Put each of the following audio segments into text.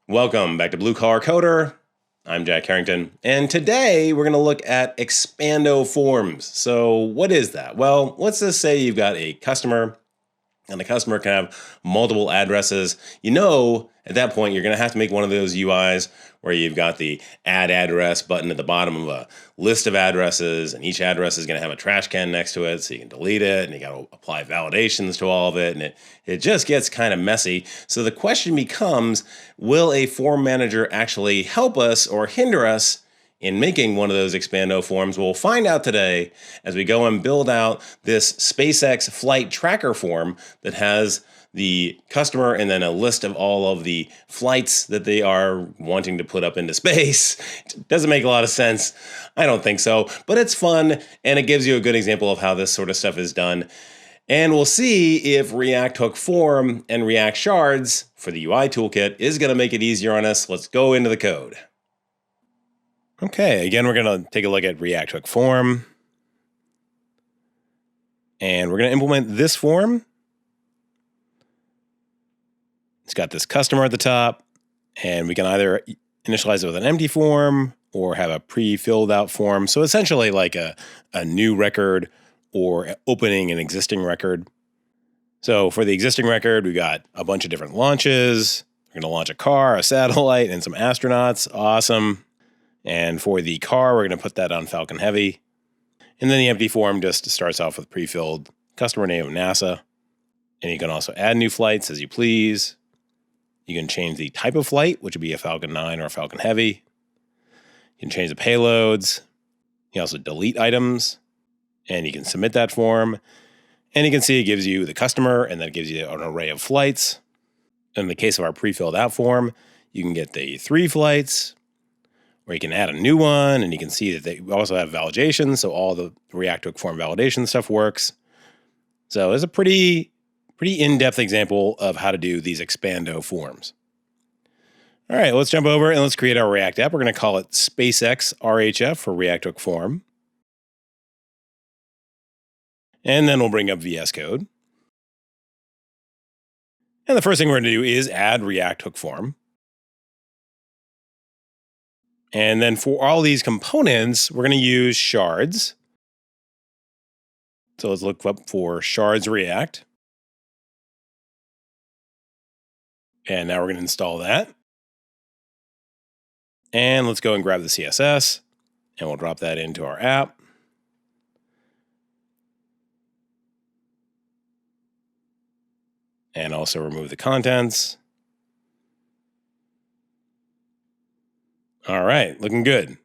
Welcome back to Blue Collar Coder. I'm Jack Harrington, and today we're going to look at Expando forms. So what is that? Well, let's just say you've got a customer, and the customer can have multiple addresses. At that point, you're going to have to make one of those UIs where you've got the add address button at the bottom of a list of addresses, and each address is going to have a trash can next to it, so you can delete it, and you got to apply validations to all of it, and it just gets kind of messy. So the question becomes, will a form manager actually help us or hinder us in making one of those Expando forms? We'll find out today as we go and build out this SpaceX flight tracker form that has the customer and then a list of all of the flights that they are wanting to put up into space. It doesn't make a lot of sense. I don't think so, but it's fun and it gives you a good example of how this sort of stuff is done. And we'll see if React Hook Form and React Shards for the UI toolkit is going to make it easier on us. Let's go into the code. Okay, again, we're going to take a look at React Hook Form. And we're going to implement this form. It's got this customer at the top, and we can either initialize it with an empty form or have a pre-filled out form. So essentially like a new record or opening an existing record. So for the existing record, we got a bunch of different launches. We're going to launch a car, a satellite, and some astronauts. Awesome. And for the car, we're going to put that on Falcon Heavy. And then the empty form just starts off with pre-filled customer name of NASA. And you can also add new flights as you please. You can change the type of flight, which would be a Falcon 9 or a Falcon Heavy. You can change the payloads. You can also delete items. And you can submit that form. And you can see it gives you the customer, and then it gives you an array of flights. In the case of our pre-filled out form, you can get the 3 flights, or you can add a new one, and you can see that they also have validation, so all the React Hook Form validation stuff works. So it's a pretty in-depth example of how to do these Expando forms. All right, let's jump over and let's create our React app. We're going to call it SpaceX RHF for React Hook Form. And then we'll bring up VS Code. And the first thing we're going to do is add React Hook Form. And then for all these components, we're going to use shards. So let's look up for shards React. And now we're going to install that. And let's go and grab the CSS. And we'll drop that into our app. And also remove the contents. All right, looking good.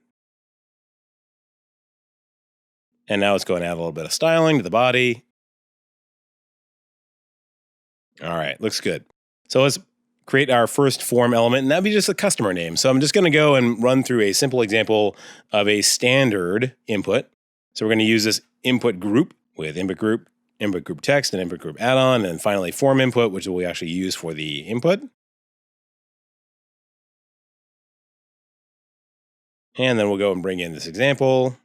And now let's go and add a little bit of styling to the body. All right, looks good. So let's create our first form element, and that'd be just a customer name. So I'm just going to go and run through a simple example of a standard input. So we're going to use this input group with input group text, and input group add-on, and finally form input, which we actually use for the input. And then we'll go and bring in this example.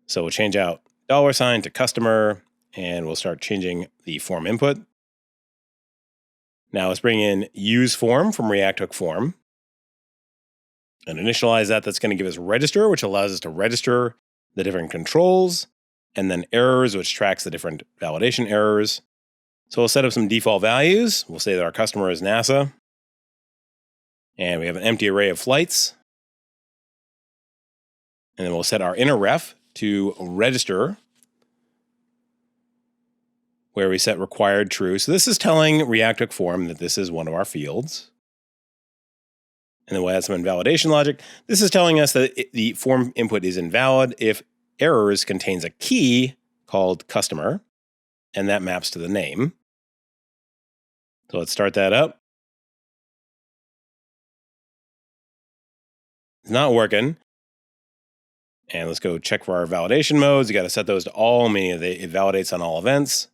So we'll change out $ to customer, and we'll start changing the form input. Now let's bring in use form from React Hook Form and initialize that. That's going to give us register, which allows us to register the different controls, and then errors, which tracks the different validation errors. So we'll set up some default values. We'll say that our customer is NASA, and we have an empty array of flights. And then we'll set our inner ref to register, where we set required true. So this is telling React Hook Form that this is one of our fields. And then we'll add some invalidation logic. This is telling us that the form input is invalid if errors contains a key called customer, and that maps to the name. So let's start that up. It's not working. And let's go check for our validation modes. You got to set those to all, meaning that it validates on all events.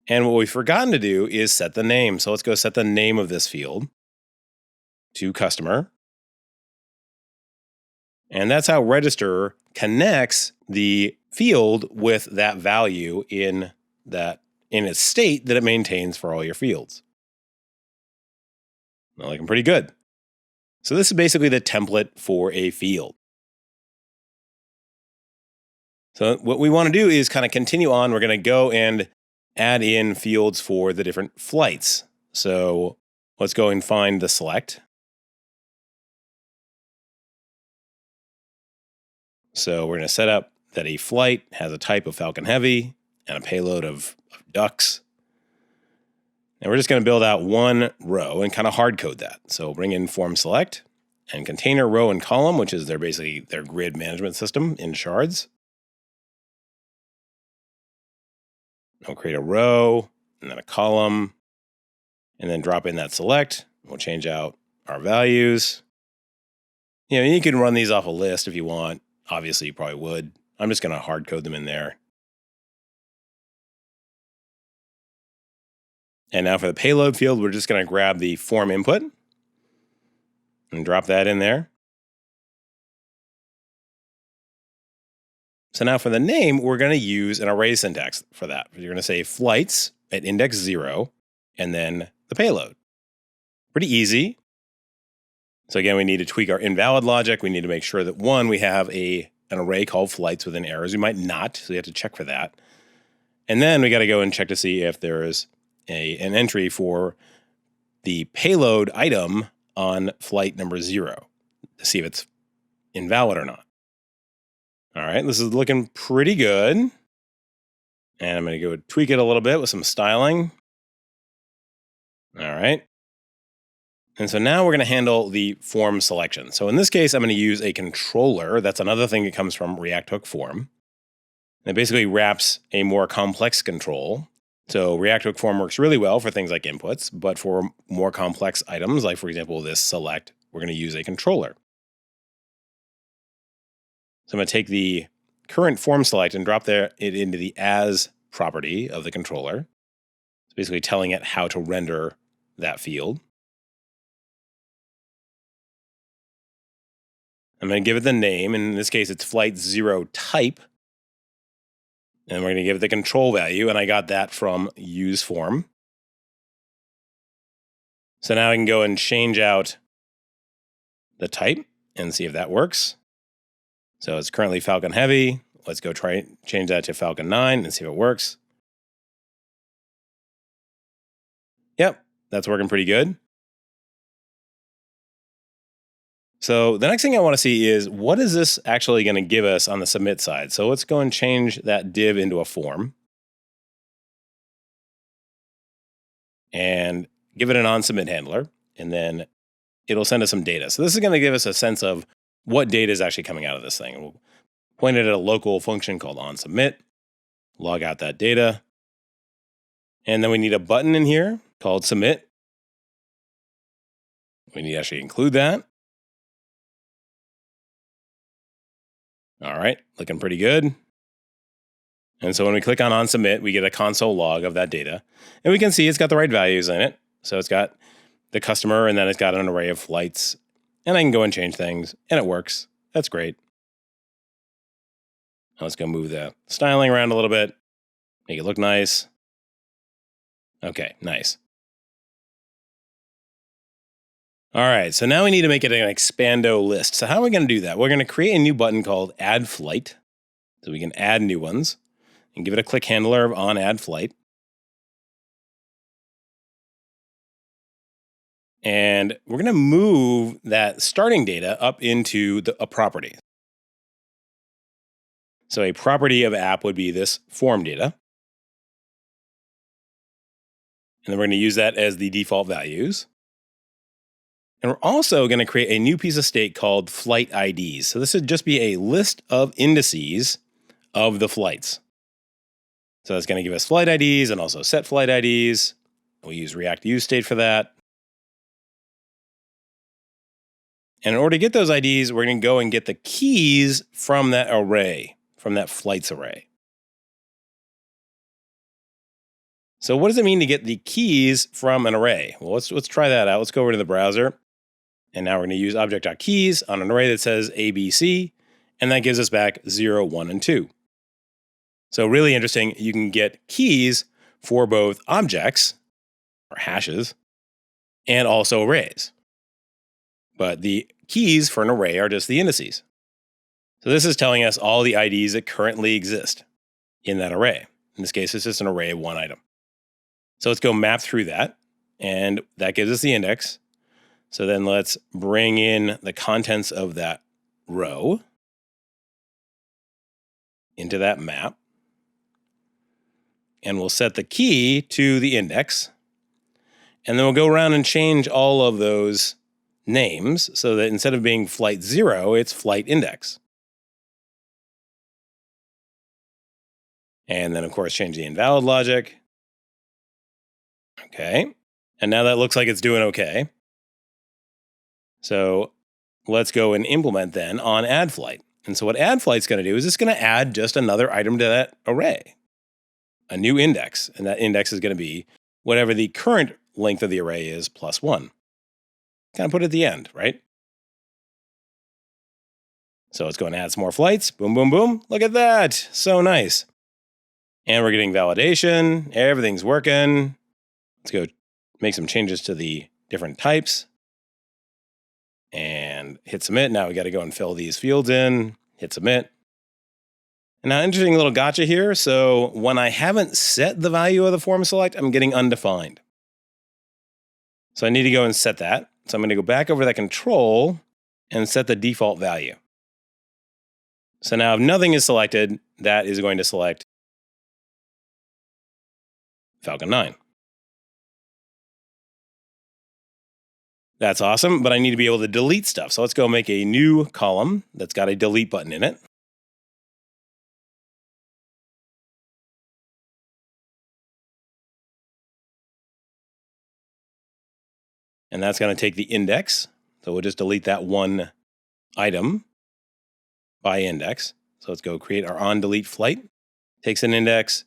And what we've forgotten to do is set the name. So let's go set the name of this field to customer. And that's how register connects the field with that value in its state that it maintains for all your fields. Looking pretty good. So this is basically the template for a field. So what we want to do is kind of continue on. We're going to go and add in fields for the different flights. So let's go and find the select. So we're going to set up that a flight has a type of Falcon Heavy and a payload of ducks. And we're just going to build out one row and kind of hard code that. So bring in form select and container row and column, which is basically their grid management system in shards. We'll create a row and then a column and then drop in that select. We'll change out our values. You can run these off a list if you want. Obviously, you probably would. I'm just going to hard code them in there. And now for the payload field, we're just going to grab the form input and drop that in there. So now for the name, we're going to use an array syntax for that. You're going to say flights at index 0 and then the payload. Pretty easy. So again, we need to tweak our invalid logic. We need to make sure that one, we have an array called flights within arrows. We might not, so we have to check for that. And then we got to go and check to see if there is an entry for the payload item on flight number 0 to see if it's invalid or not. All right, this is looking pretty good. And I'm going to go tweak it a little bit with some styling. All right. And so now we're going to handle the form selection. So in this case, I'm going to use a controller. That's another thing that comes from React Hook Form. It basically wraps a more complex control. So React Hook Form works really well for things like inputs, but for more complex items, like for example, this select, we're going to use a controller. So I'm going to take the current form select and drop it into the as property of the controller. It's basically telling it how to render that field. I'm going to give it the name. In this case, it's flight 0 type. And we're going to give it the control value. And I got that from use form. So now I can go and change out the type and see if that works. So it's currently Falcon Heavy. Let's go change that to Falcon 9 and see if it works. Yep, that's working pretty good. So the next thing I want to see is what is this actually going to give us on the submit side? So let's go and change that div into a form and give it an on-submit handler, and then it'll send us some data. So this is going to give us a sense of what data is actually coming out of this thing. We'll point it at a local function called onSubmit, log out that data, and then we need a button in here called submit. We need to actually include that. All right, looking pretty good. And so when we click on onSubmit, we get a console log of that data. And we can see it's got the right values in it. So it's got the customer, and then it's got an array of flights. And I can go and change things, and it works. That's great. Now let's go move the styling around a little bit, make it look nice. Okay, nice. All right, so now we need to make it an Expando list. So how are we going to do that? We're going to create a new button called Add Flight. So we can add new ones and give it a click handler on Add Flight. And we're going to move that starting data up into a property. So a property of app would be this form data. And then we're going to use that as the default values. And we're also going to create a new piece of state called flight IDs. So this would just be a list of indices of the flights. So that's going to give us flight IDs and also set flight IDs. We'll use React useState for that. And in order to get those IDs, we're going to go and get the keys from that array, from that flights array. So what does it mean to get the keys from an array? Well, let's try that out. Let's go over to the browser. And now we're going to use object.keys on an array that says ABC, and that gives us back 0, 1, and 2. So really interesting, you can get keys for both objects, or hashes, and also arrays. But the keys for an array are just the indices. So this is telling us all the IDs that currently exist in that array. In this case, it's just an array of one item. So let's go map through that, and that gives us the index. So then let's bring in the contents of that row into that map. And we'll set the key to the index. And then we'll go around and change all of those names so that instead of being flight 0, it's flight index. And then, of course, change the invalid logic. Okay. And now that looks like it's doing okay. So let's go and implement then on add flight. And so what add flight's going to do is it's going to add just another item to that array, a new index. And that index is going to be whatever the current length of the array is plus 1. Kind of put it at the end, right? So let's go and add some more flights. Boom, boom, boom. Look at that. So nice. And we're getting validation. Everything's working. Let's go make some changes to the different types. And hit submit. Now we got to go and fill these fields in. Hit submit. And now, interesting little gotcha here. So when I haven't set the value of the form select, I'm getting undefined. So I need to go and set that. So I'm going to go back over that control and set the default value. So now if nothing is selected, that is going to select Falcon 9. That's awesome, but I need to be able to delete stuff. So let's go make a new column that's got a delete button in it. And that's going to take the index. So we'll just delete that one item by index. So let's go create our onDelete flight. Takes an index.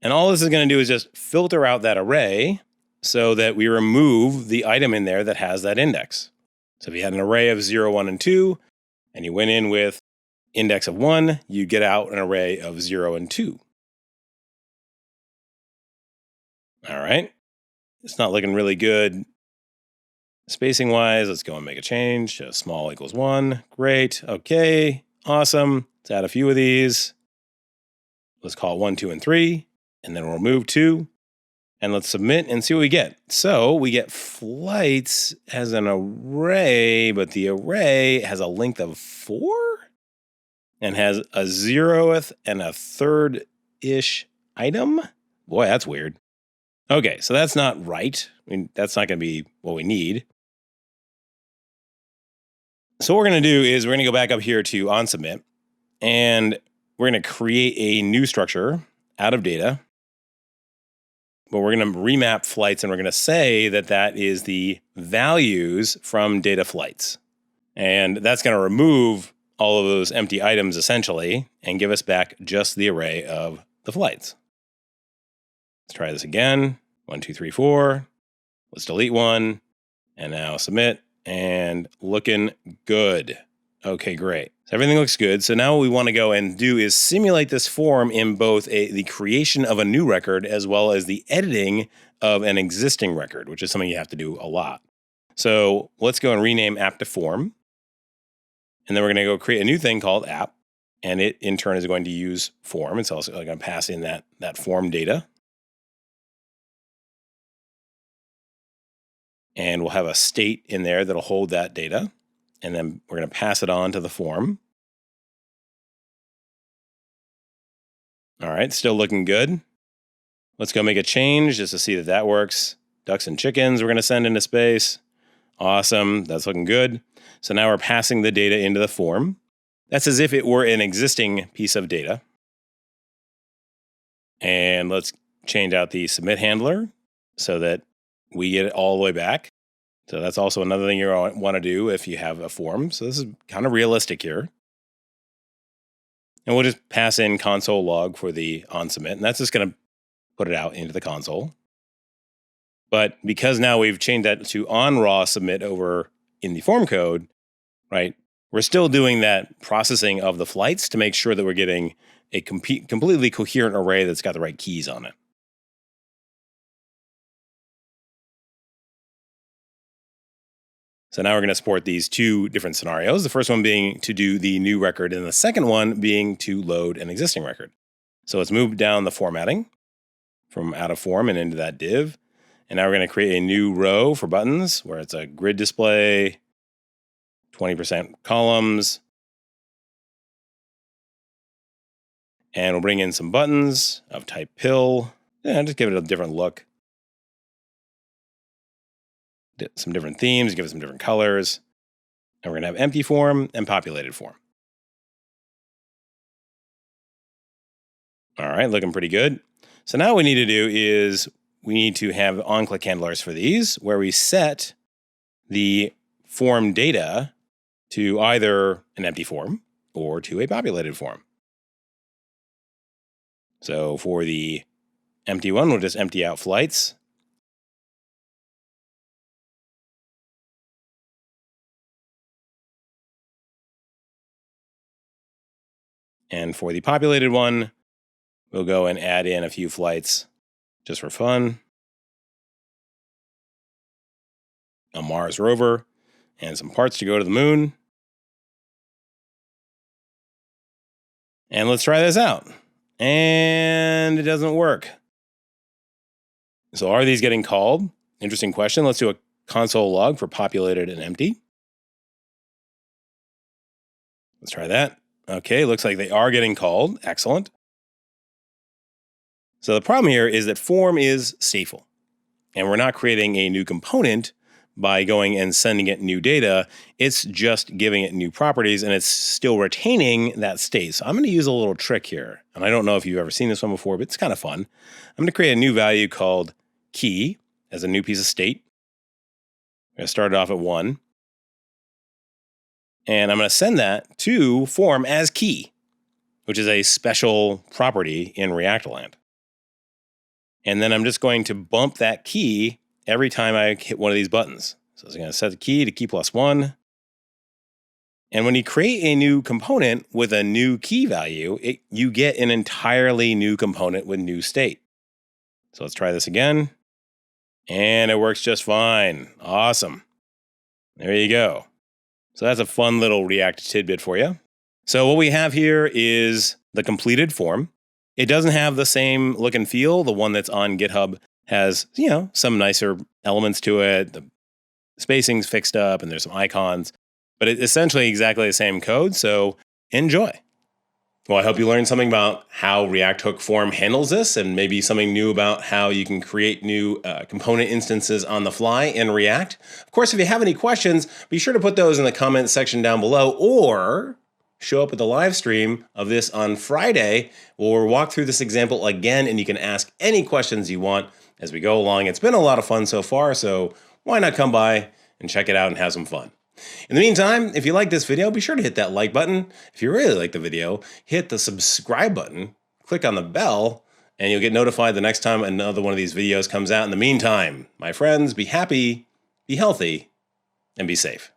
And all this is going to do is just filter out that array so that we remove the item in there that has that index. So if you had an array of 0, 1, and 2, and you went in with index of 1, you get out an array of 0 and 2. All right. It's not looking really good spacing wise. Let's go and make a change. Small equals 1. Great. Okay. Awesome. Let's add a few of these. Let's call it 1, 2, and 3. And then we'll remove 2. And let's submit and see what we get. So we get flights as an array, but the array has a length of 4 and has a 0th and a 3rd-ish item. Boy, that's weird. Okay, so that's not right. I mean, that's not going to be what we need. So what we're going to do is we're going to go back up here to onSubmit, and we're going to create a new structure out of data. But we're going to remap flights, and we're going to say that that is the values from data flights. And that's going to remove all of those empty items, essentially, and give us back just the array of the flights. Let's try this again. 1, 2, 3, 4. Let's delete 1. And now submit. And looking good. Okay, great. So everything looks good. So now what we want to go and do is simulate this form in both the creation of a new record as well as the editing of an existing record, which is something you have to do a lot. So let's go and rename app to form. And then we're going to go create a new thing called app. And it, in turn, is going to use form. It's also going to pass in that form data. And we'll have a state in there that'll hold that data. And then we're going to pass it on to the form. All right, still looking good. Let's go make a change just to see that that works. Ducks and chickens we're going to send into space. Awesome, that's looking good. So now we're passing the data into the form. That's as if it were an existing piece of data. And let's change out the submit handler so that we get it all the way back. So that's also another thing you want to do if you have a form. So this is kind of realistic here. And we'll just pass in console log for the onSubmit, and that's just going to put it out into the console. But because now we've changed that to onRaw submit over in the form code, right, we're still doing that processing of the flights to make sure that we're getting a completely coherent array that's got the right keys on it. So now we're going to support these two different scenarios. The first one being to do the new record, and the second one being to load an existing record. So let's move down the formatting from out of form and into that div. And now we're going to create a new row for buttons where it's a grid display, 20% columns. And we'll bring in some buttons of type pill. Yeah, just give it a different look. Some different themes, give it some different colors. And we're going to have empty form and populated form. All right, looking pretty good. So now what we need to do is we need to have on-click handlers for these where we set the form data to either an empty form or to a populated form. So for the empty one, we'll just empty out flights. And for the populated one, we'll go and add in a few flights just for fun. A Mars rover and some parts to go to the moon. And let's try this out. And it doesn't work. So are these getting called? Interesting question. Let's do a console log for populated and empty. Let's try that. Okay, looks like they are getting called. Excellent. So the problem here is that form is stateful, and we're not creating a new component by going and sending it new data. It's just giving it new properties, and it's still retaining that state. So I'm going to use a little trick here, and I don't know if you've ever seen this one before, but it's kind of fun. I'm going to create a new value called key as a new piece of state. I'm going to start it off at 1. And I'm going to send that to form as key, which is a special property in React-Land. And then I'm just going to bump that key every time I hit one of these buttons. So I'm going to set the key to key plus 1. And when you create a new component with a new key value, you get an entirely new component with new state. So let's try this again. And it works just fine. Awesome. There you go. So that's a fun little React tidbit for you. So what we have here is the completed form. It doesn't have the same look and feel. The one that's on GitHub has, some nicer elements to it. The spacing's fixed up and there's some icons, but it's essentially exactly the same code. So enjoy. Well, I hope you learned something about how React Hook Form handles this, and maybe something new about how you can create new component instances on the fly in React. Of course, if you have any questions, be sure to put those in the comments section down below, or show up at the live stream of this on Friday, where we'll walk through this example again, and you can ask any questions you want as we go along. It's been a lot of fun so far, so why not come by and check it out and have some fun. In the meantime, if you like this video, be sure to hit that like button. If you really like the video, hit the subscribe button, click on the bell, and you'll get notified the next time another one of these videos comes out. In the meantime, my friends, be happy, be healthy, and be safe.